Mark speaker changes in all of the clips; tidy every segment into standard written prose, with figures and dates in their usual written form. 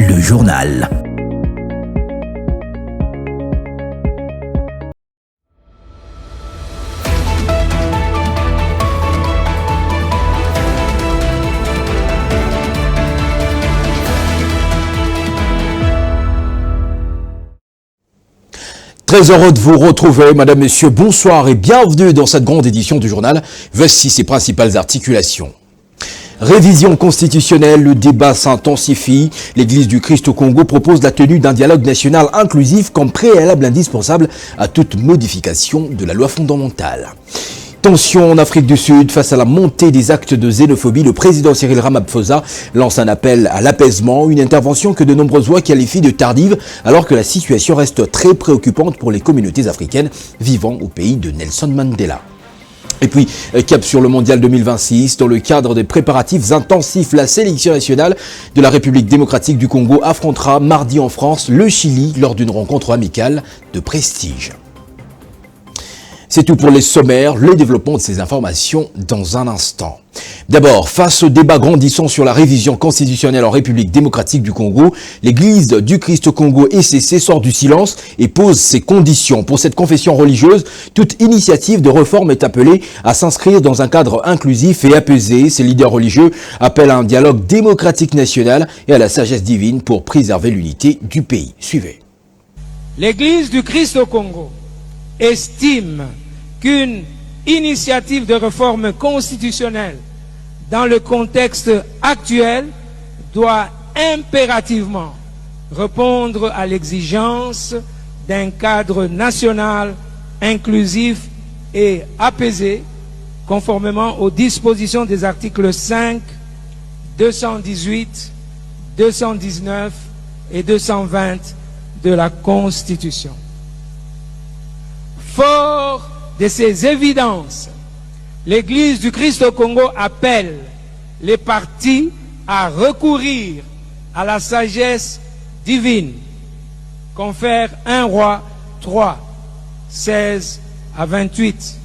Speaker 1: le journal.
Speaker 2: Très heureux de vous retrouver, madame, messieurs, bonsoir et bienvenue dans cette grande édition du journal. Voici ses principales articulations. Révision constitutionnelle, le débat s'intensifie. L'Église du Christ au Congo propose la tenue d'un dialogue national inclusif comme préalable indispensable à toute modification de la loi fondamentale. Tension en Afrique du Sud face à la montée des actes de xénophobie. Le président Cyril Ramaphosa lance un appel à l'apaisement, une intervention que de nombreuses voix qualifient de tardive alors que la situation reste très préoccupante pour les communautés africaines vivant au pays de Nelson Mandela. Et puis, cap sur le mondial 2026, dans le cadre des préparatifs intensifs, la sélection nationale de la République démocratique du Congo affrontera mardi en France le Chili lors d'une rencontre amicale de prestige. C'est tout pour les sommaires, le développement de ces informations dans un instant. D'abord, face au débat grandissant sur la révision constitutionnelle en République démocratique du Congo, l'Église du Christ au Congo ECC sort du silence et pose ses conditions. Pour cette confession religieuse, toute initiative de réforme est appelée à s'inscrire dans un cadre inclusif et apaisé. Ces leaders religieux appellent à un dialogue démocratique national et à la sagesse divine pour préserver l'unité du pays. Suivez.
Speaker 3: L'Église du Christ au Congo estime qu'une initiative de réforme constitutionnelle dans le contexte actuel doit impérativement répondre à l'exigence d'un cadre national inclusif et apaisé conformément aux dispositions des articles 5, 218, 219 et 220 de la Constitution. Fort de ces évidences, l'Église du Christ au Congo appelle les partis à recourir à la sagesse divine, confère 1 Roi 3, 16 à 28,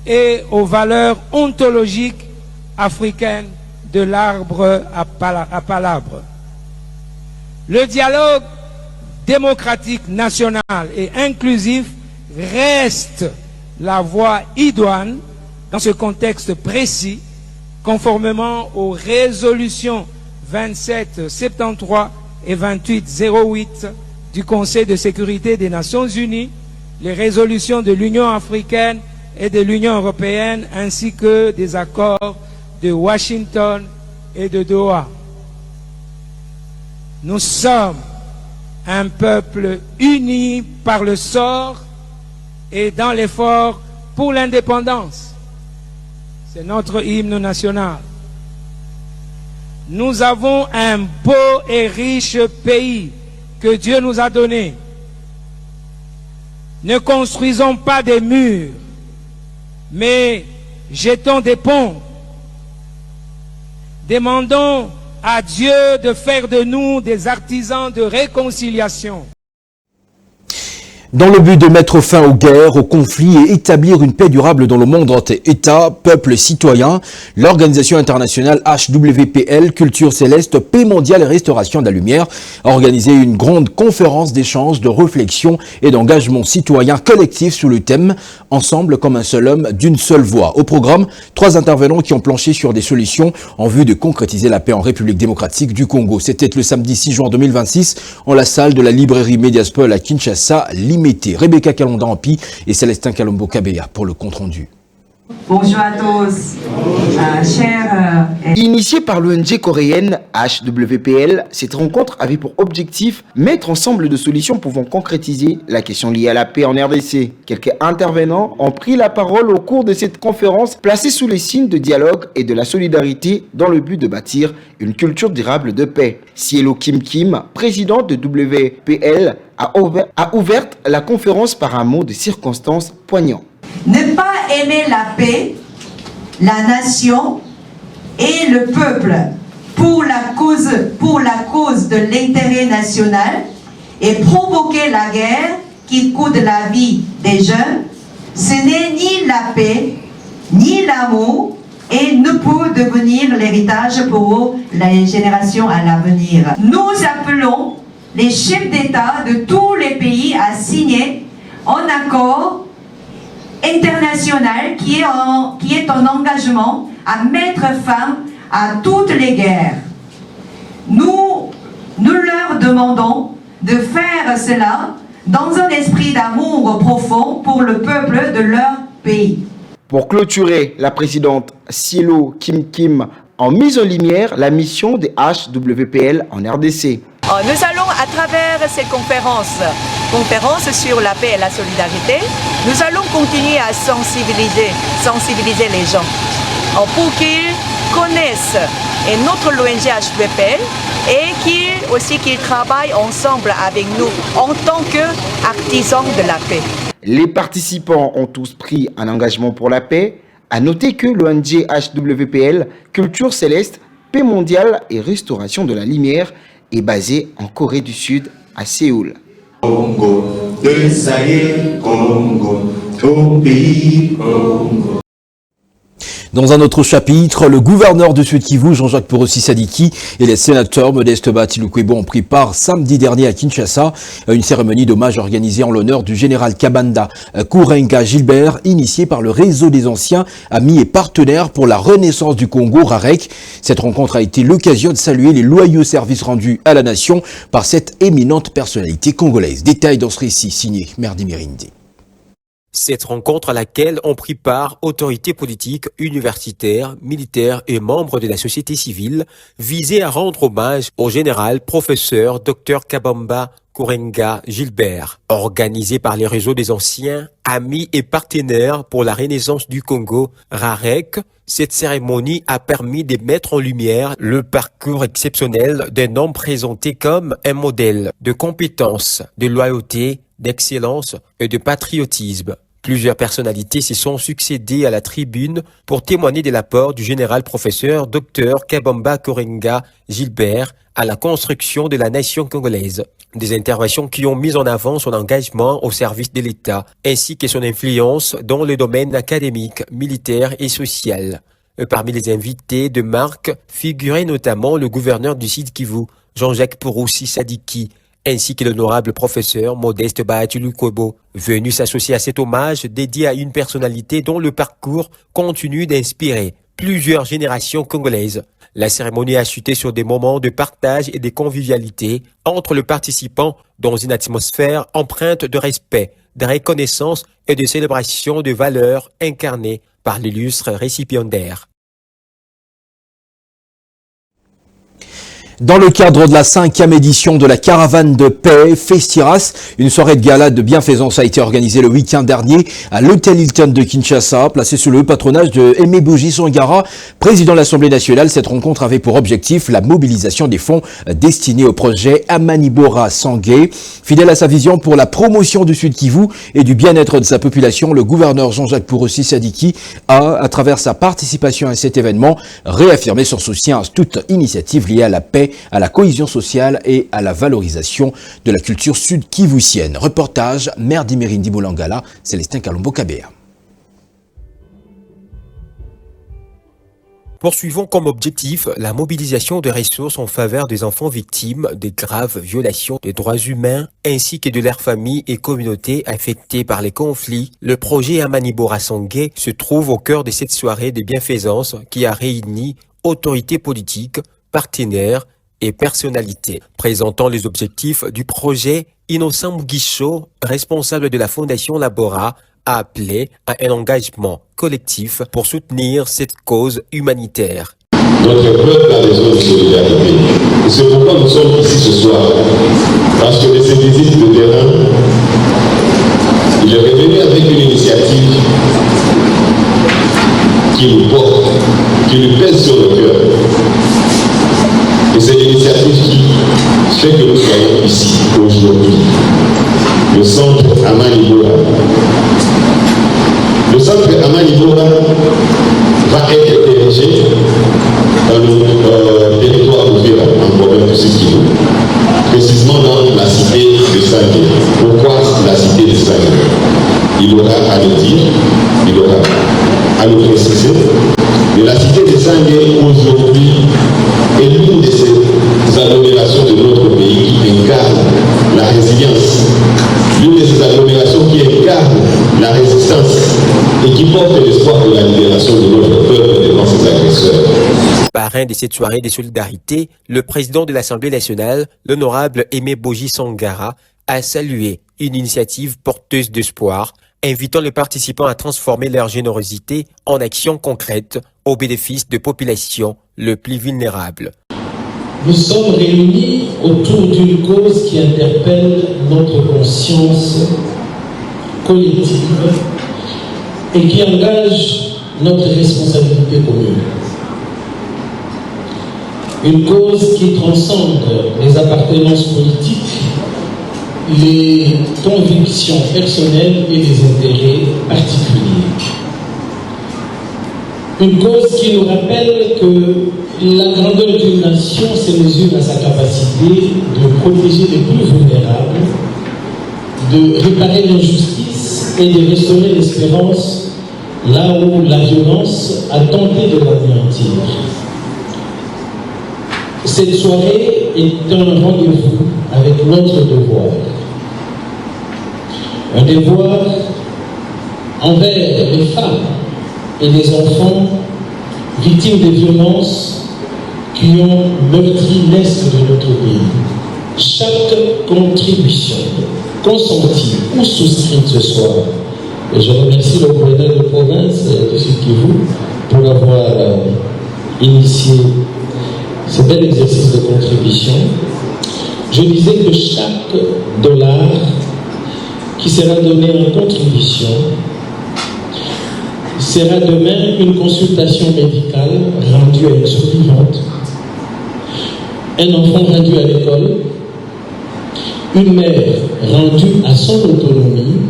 Speaker 3: et aux valeurs ontologiques africaines de l'arbre à palabre. Le dialogue démocratique national et inclusif reste la voie idoine dans ce contexte précis, conformément aux résolutions 2773 et 2808 du Conseil de sécurité des Nations Unies, les résolutions de l'Union africaine et de l'Union européenne, ainsi que des accords de Washington et de Doha. Nous sommes un peuple uni par le sort et dans l'effort pour l'indépendance. C'est notre hymne national. Nous avons un beau et riche pays que Dieu nous a donné. Ne construisons pas des murs, mais jetons des ponts. Demandons à Dieu de faire de nous des artisans de réconciliation.
Speaker 2: Dans le but de mettre fin aux guerres, aux conflits et établir une paix durable dans le monde entre États, peuples et citoyens, l'organisation internationale HWPL, Culture Céleste, Paix mondiale et Restauration de la Lumière a organisé une grande conférence d'échange, de réflexion et d'engagement citoyen collectif sous le thème « Ensemble comme un seul homme, d'une seule voix ». Au programme, 3 intervenants qui ont planché sur des solutions en vue de concrétiser la paix en République démocratique du Congo. C'était le samedi 6 juin 2026 en la salle de la librairie Mediaspol à Kinshasa, Rebecca Kalonda-Ampi et Célestin Kalombo-Kabea pour le compte-rendu.
Speaker 4: Bonjour à tous,
Speaker 5: Initiée par l'ONG coréenne HWPL, cette rencontre avait pour objectif mettre ensemble de solutions pouvant concrétiser la question liée à la paix en RDC. Quelques intervenants ont pris la parole au cours de cette conférence placée sous les signes de dialogue et de la solidarité dans le but de bâtir une culture durable de paix. Cielo Kim Kim, président de WPL, a ouvert la conférence par un mot de circonstance poignant.
Speaker 4: Ne pas aimer la paix, la nation et le peuple pour la cause de l'intérêt national et provoquer la guerre qui coûte la vie des jeunes, ce n'est ni la paix, ni l'amour, et ne peut devenir l'héritage pour les générations à l'avenir. Nous appelons les chefs d'État de tous les pays à signer un accord international qui est un engagement à mettre fin à toutes les guerres. Nous leur demandons de faire cela dans un esprit d'amour profond pour le peuple de leur pays.
Speaker 5: Pour clôturer, la présidente Cielo Kim a mis en lumière la mission des HWPL en RDC.
Speaker 1: Nous allons, à travers ces conférences sur la paix et la solidarité, nous allons continuer à sensibiliser les gens pour qu'ils connaissent notre ONG HWPL et qu'ils travaillent ensemble avec nous en tant qu'artisans de la paix.
Speaker 5: Les participants ont tous pris un engagement pour la paix. À noter que l'ONG HWPL, Culture Céleste, Paix mondiale et Restauration de la lumière, est basée en Corée du Sud, à Séoul.
Speaker 6: Congo, de Zaïre, Congo, au pays Congo.
Speaker 2: Dans un autre chapitre, le gouverneur de Sud-Kivu, Jean-Jacques Porosi Sadiki, et les sénateurs Modeste Bahati-Lukwebo ont pris part samedi dernier à Kinshasa à une cérémonie d'hommage organisée en l'honneur du général Kabanda Kourenga Gilbert, initiée par le réseau des anciens amis et partenaires pour la renaissance du Congo, RAREC. Cette rencontre a été l'occasion de saluer les loyaux services rendus à la nation par cette éminente personnalité congolaise. Détail dans ce récit signé Merdi Mirindi.
Speaker 7: Cette rencontre à laquelle ont pris part autorités politiques, universitaires, militaires et membres de la société civile visait à rendre hommage au général professeur Dr Kabamba Kourenga Gilbert. Organisée par les réseaux des anciens, amis et partenaires pour la renaissance du Congo, RAREC, cette cérémonie a permis de mettre en lumière le parcours exceptionnel d'un homme présenté comme un modèle de compétence, de loyauté, d'excellence et de patriotisme. Plusieurs personnalités se sont succédées à la tribune pour témoigner de l'apport du général professeur Dr Kabamba Kourenga Gilbert à la construction de la nation congolaise. Des interventions qui ont mis en avant son engagement au service de l'État, ainsi que son influence dans le domaine académique, militaire et social. Parmi les invités de marque figurait notamment le gouverneur du Sud-Kivu, Jean-Jacques Porosi Sadiki, ainsi que l'honorable professeur Modeste Bahati-Lukwebo, venu s'associer à cet hommage dédié à une personnalité dont le parcours continue d'inspirer plusieurs générations congolaises. La cérémonie a chuté sur des moments de partage et de convivialité entre les participants dans une atmosphère empreinte de respect, de reconnaissance et de célébration de valeurs incarnées par l'illustre récipiendaire.
Speaker 2: Dans le cadre de la 5e édition de la Caravane de Paix Festiras, une soirée de gala de bienfaisance a été organisée le week-end dernier à l'hôtel Hilton de Kinshasa, placé sous le patronage de Aimé Boji Songara, président de l'Assemblée nationale. Cette rencontre avait pour objectif la mobilisation des fonds destinés au projet Amanibora Sangué. Fidèle à sa vision pour la promotion du Sud-Kivu et du bien-être de sa population, le gouverneur Jean-Jacques Porosi Sadiki a, à travers sa participation à cet événement, réaffirmé son soutien à toute initiative liée à la paix, à la cohésion sociale et à la valorisation de la culture sud-kivusienne. Reportage Merdi Mirindi Boulangala, Célestin Kalombo Kabea.
Speaker 7: Poursuivons comme objectif la mobilisation de ressources en faveur des enfants victimes de graves violations des droits humains ainsi que de leurs familles et communautés affectées par les conflits. Le projet Amanibora Sangué se trouve au cœur de cette soirée de bienfaisance qui a réuni autorités politiques, partenaires et personnalités. Présentant les objectifs du projet, Innocent Mugisho, responsable de la Fondation Labora, a appelé à un engagement collectif pour soutenir cette cause humanitaire.
Speaker 8: Notre peuple a besoin de solidarité. Et c'est pourquoi nous sommes ici ce soir. Parce que de ces visites de terrain, il est revenu avec une initiative qui nous porte, qui nous pèse sur le cœur. Et c'est l'initiative qui fait que nous soyons ici aujourd'hui. Le centre Amanibora. Le centre Amanibora va être érigé dans le territoire ouvert en province de Sud-Kivu, précisément dans la cité de Sangué. Pourquoi la cité de Sangué? Il aura à le dire, il aura à le préciser. Mais la porte l'espoir de la libération de notre peuple devant ses agresseurs.
Speaker 7: Parrain de cette soirée de solidarité, le président de l'Assemblée nationale, l'honorable Aimé Boji Sangara, a salué une initiative porteuse d'espoir, invitant les participants à transformer leur générosité en actions concrètes au bénéfice de populations les plus vulnérables.
Speaker 9: Nous sommes réunis autour d'une cause qui interpelle notre conscience collective et qui engage notre responsabilité commune. Une cause qui transcende les appartenances politiques, les convictions personnelles et les intérêts particuliers. Une cause qui nous rappelle que la grandeur d'une nation se mesure à sa capacité de protéger les plus vulnérables, de réparer l'injustice et de restaurer l'espérance là où la violence a tenté de l'anéantir. Cette soirée est un rendez-vous avec notre devoir. Un devoir envers les femmes et les enfants victimes de violences qui ont meurtri l'Est de notre pays. Chaque contribution consentie ou souscrite ce soir, et je remercie le gouverneur de province de Sud-Kivu pour avoir initié ce bel exercice de contribution. Je disais que chaque dollar qui sera donné en contribution sera demain une consultation médicale rendue à une survivante, un enfant rendu à l'école, une mère rendue à son autonomie,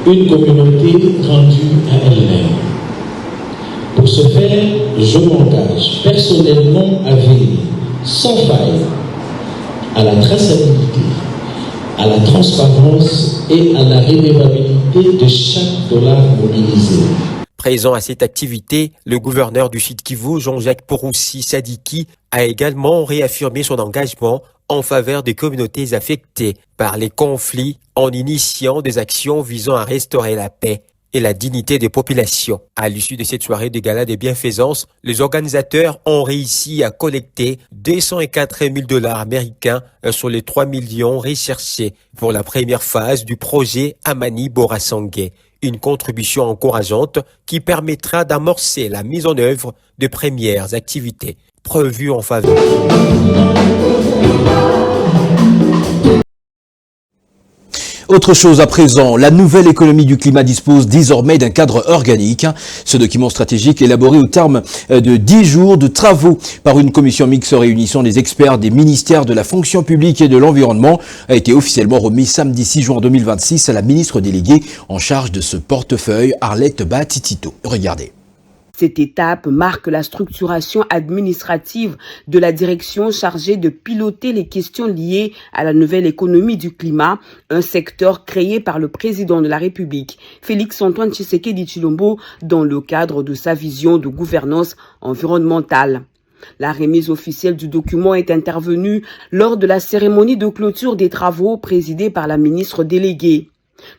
Speaker 9: une communauté rendue à elle-même. Pour ce faire, je m'engage personnellement à veiller sans faille à la traçabilité, à la transparence et à la redevabilité de chaque dollar mobilisé.
Speaker 7: Présent à cette activité, le gouverneur du Sud-Kivu, Jean-Jacques Poroussi Sadiki, a également réaffirmé son engagement en faveur des communautés affectées par les conflits en initiant des actions visant à restaurer la paix et la dignité des populations. À l'issue de cette soirée de gala des bienfaisances, les organisateurs ont réussi à collecter 204 000 $ américains sur les 3 millions recherchés pour la première phase du projet Amani Borasangé, une contribution encourageante qui permettra d'amorcer la mise en œuvre de premières activités prévues en faveur.
Speaker 2: Autre chose à présent, la nouvelle économie du climat dispose désormais d'un cadre organique. Ce document stratégique élaboré au terme de 10 jours de travaux par une commission mixte réunissant les experts des ministères de la fonction publique et de l'environnement a été officiellement remis samedi 6 juin 2026 à la ministre déléguée en charge de ce portefeuille, Arlette Baatitito. Regardez.
Speaker 10: Cette étape marque la structuration administrative de la direction chargée de piloter les questions liées à la nouvelle économie du climat, un secteur créé par le président de la République, Félix-Antoine Tshisekedi Tshilombo, dans le cadre de sa vision de gouvernance environnementale. La remise officielle du document est intervenue lors de la cérémonie de clôture des travaux présidée par la ministre déléguée.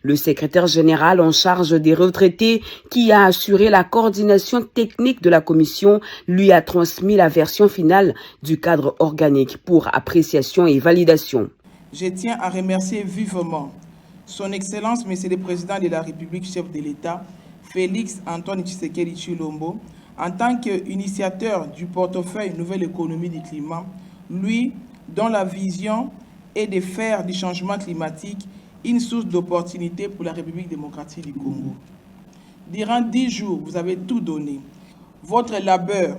Speaker 10: Le secrétaire général en charge des retraités, qui a assuré la coordination technique de la commission, lui a transmis la version finale du cadre organique pour appréciation et validation.
Speaker 11: Je tiens à remercier vivement son Excellence, Monsieur le Président de la République, chef de l'État, Félix-Antoine Tshisekedi Tshilombo, en tant qu'initiateur du portefeuille Nouvelle économie du climat, lui, dont la vision est de faire du changement climatique une source d'opportunité pour la République démocratique du Congo. Durant 10 jours, vous avez tout donné. Votre labeur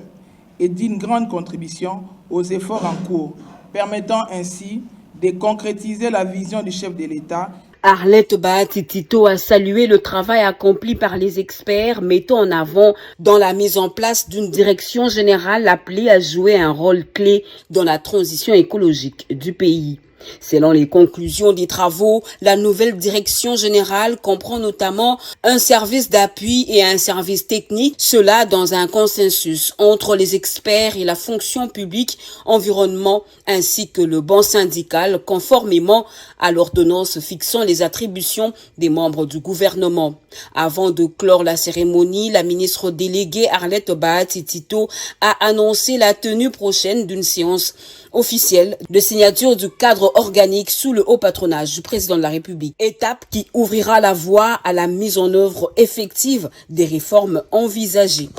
Speaker 11: est d'une grande contribution aux efforts en cours, permettant ainsi de concrétiser la vision du chef de l'État.
Speaker 10: Arlette Baatitito a salué le travail accompli par les experts, mettant en avant dans la mise en place d'une direction générale appelée à jouer un rôle clé dans la transition écologique du pays. Selon les conclusions des travaux, la nouvelle direction générale comprend notamment un service d'appui et un service technique, cela dans un consensus entre les experts et la fonction publique, environnement ainsi que le banc syndical, conformément à l'ordonnance fixant les attributions des membres du gouvernement. Avant de clore la cérémonie, la ministre déléguée Arlette Bahati-Tito a annoncé la tenue prochaine d'une séance officielle de signature du cadre organique sous le haut patronage du président de la République. Étape qui ouvrira la voie à la mise en œuvre effective des réformes envisagées.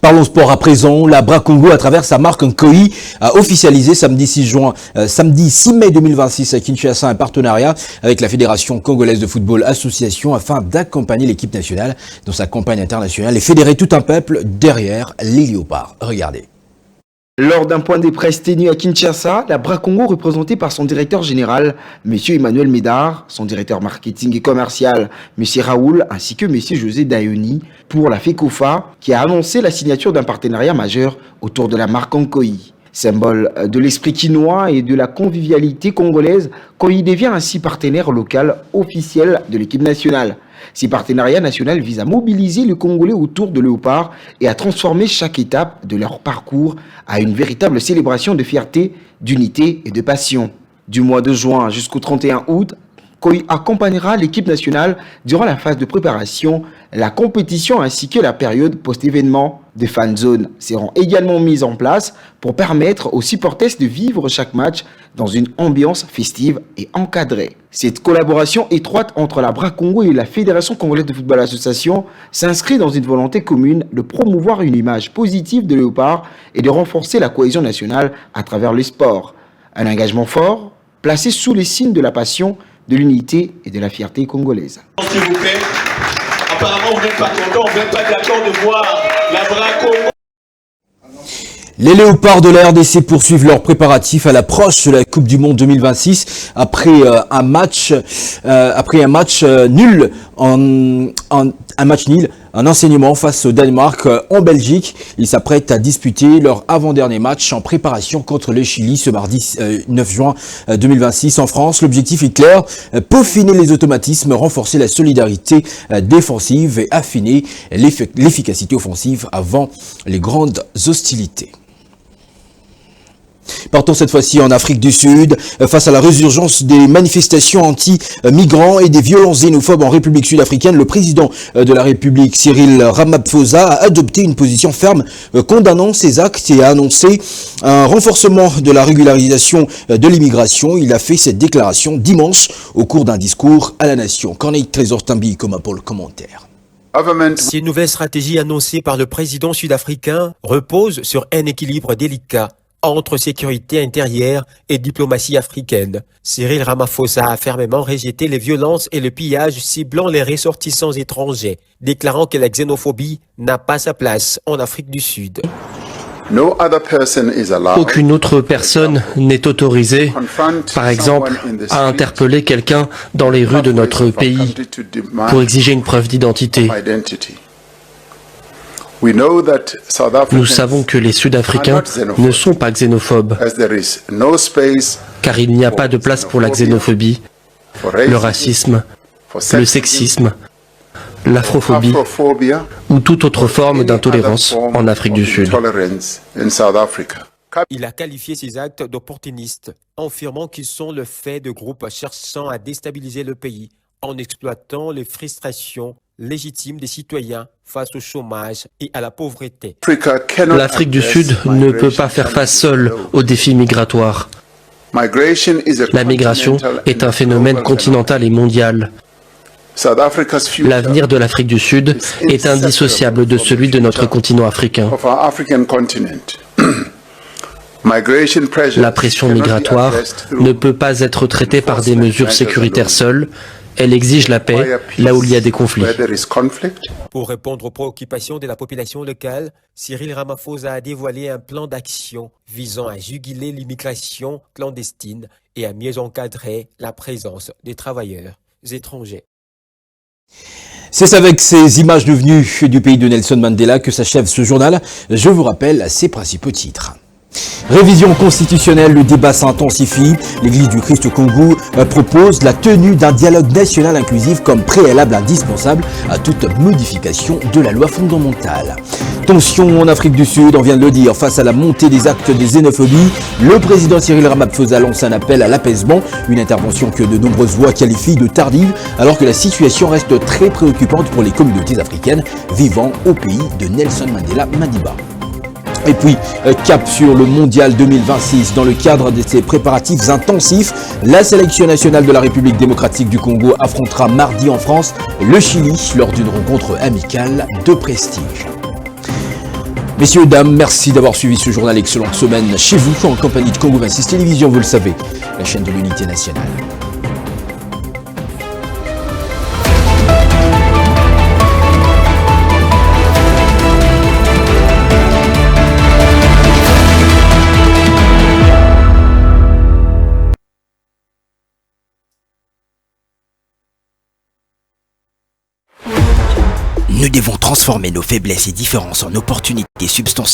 Speaker 2: Parlons sport à présent. La Bra Congo, à travers sa marque Nkoi, a officialisé samedi 6 mai 2026 à Kinshasa un partenariat avec la Fédération congolaise de football association afin d'accompagner l'équipe nationale dans sa campagne internationale et fédérer tout un peuple derrière les léopards. Regardez.
Speaker 5: Lors d'un point de presse tenu à Kinshasa, la Bra Congo, représentée par son directeur général, M. Emmanuel Médard, son directeur marketing et commercial, M. Raoul, ainsi que M. José Dayoni, pour la FECOFA, qui a annoncé la signature d'un partenariat majeur autour de la marque Nkoi. Symbole de l'esprit quinois et de la convivialité congolaise, Nkoi devient ainsi partenaire local officiel de l'équipe nationale. Ces partenariats nationaux visent à mobiliser les Congolais autour de Léopard et à transformer chaque étape de leur parcours à une véritable célébration de fierté, d'unité et de passion. Du mois de juin jusqu'au 31 août, Nkoi accompagnera l'équipe nationale durant la phase de préparation, la compétition ainsi que la période post-événement. Des fan zones seront également mises en place pour permettre aux supporters de vivre chaque match dans une ambiance festive et encadrée. Cette collaboration étroite entre la Bra Congo et la Fédération congolaise de football association s'inscrit dans une volonté commune de promouvoir une image positive de Léopard et de renforcer la cohésion nationale à travers le sport. Un engagement fort, placé sous les signes de la passion, de l'unité et de la fierté congolaise.
Speaker 12: S'il vous plaît, apparemment vous n'êtes pas content, vous n'êtes pas d'accord de voir la Bra Congo.
Speaker 2: Les léopards de la RDC poursuivent leurs préparatifs à l'approche de la Coupe du Monde 2026 après un match nul en enseignement face au Danemark en Belgique. Ils s'apprêtent à disputer leur avant-dernier match en préparation contre le Chili ce mardi 9 juin 2026 en France. L'objectif est clair, peaufiner les automatismes, renforcer la solidarité défensive et affiner l'efficacité offensive avant les grandes hostilités. Partons cette fois-ci en Afrique du Sud. Face à la résurgence des manifestations anti-migrants et des violences xénophobes en République sud-africaine, le président de la République, Cyril Ramaphosa, a adopté une position ferme condamnant ces actes et a annoncé un renforcement de la régularisation de l'immigration. Il a fait cette déclaration dimanche au cours d'un discours à la nation. Corneille Trésor Tambi comme pour le commentaire.
Speaker 7: Ces nouvelles stratégies annoncées par le président sud-africain reposent sur un équilibre délicat entre sécurité intérieure et diplomatie africaine. Cyril Ramaphosa a fermement rejeté les violences et le pillage ciblant les ressortissants étrangers, déclarant que la xénophobie n'a pas sa place en Afrique du Sud.
Speaker 13: Aucune autre personne n'est autorisée, par exemple, à interpeller quelqu'un dans les rues de notre pays pour exiger une preuve d'identité. Nous savons que les Sud-Africains ne sont pas xénophobes, car il n'y a pas de place pour la xénophobie, le racisme, le sexisme, l'afrophobie ou toute autre forme d'intolérance en Afrique du Sud.
Speaker 7: Il a qualifié ces actes d'opportunistes, affirmant qu'ils sont le fait de groupes cherchant à déstabiliser le pays en exploitant les frustrations légitimes des citoyens face au chômage et à la pauvreté.
Speaker 13: L'Afrique du Sud ne peut pas faire face seule aux défis migratoires. La migration est un phénomène continental et mondial. L'avenir de l'Afrique du Sud est indissociable de celui de notre continent africain. La pression migratoire ne peut pas être traitée par des mesures sécuritaires seules. Elle exige la paix là où il y a des conflits.
Speaker 7: Pour répondre aux préoccupations de la population locale, Cyril Ramaphosa a dévoilé un plan d'action visant à juguler l'immigration clandestine et à mieux encadrer la présence des travailleurs étrangers.
Speaker 2: C'est avec ces images devenues du pays de Nelson Mandela que s'achève ce journal. Je vous rappelle ses principaux titres. Révision constitutionnelle, le débat s'intensifie. L'Église du Christ au Congo propose la tenue d'un dialogue national inclusif comme préalable indispensable à toute modification de la loi fondamentale. Tension en Afrique du Sud, on vient de le dire, face à la montée des actes de xénophobie, le président Cyril Ramaphosa lance un appel à l'apaisement, une intervention que de nombreuses voix qualifient de tardive, alors que la situation reste très préoccupante pour les communautés africaines vivant au pays de Nelson Mandela Madiba. Et puis, cap sur le mondial 2026. Dans le cadre de ces préparatifs intensifs, la sélection nationale de la République démocratique du Congo affrontera mardi en France le Chili lors d'une rencontre amicale de prestige. Messieurs, dames, merci d'avoir suivi ce journal. Excellente semaine chez vous, en compagnie de Congo 26 Télévision, vous le savez, la chaîne de l'unité nationale.
Speaker 14: Nous devons transformer nos faiblesses et différences en opportunités substantielles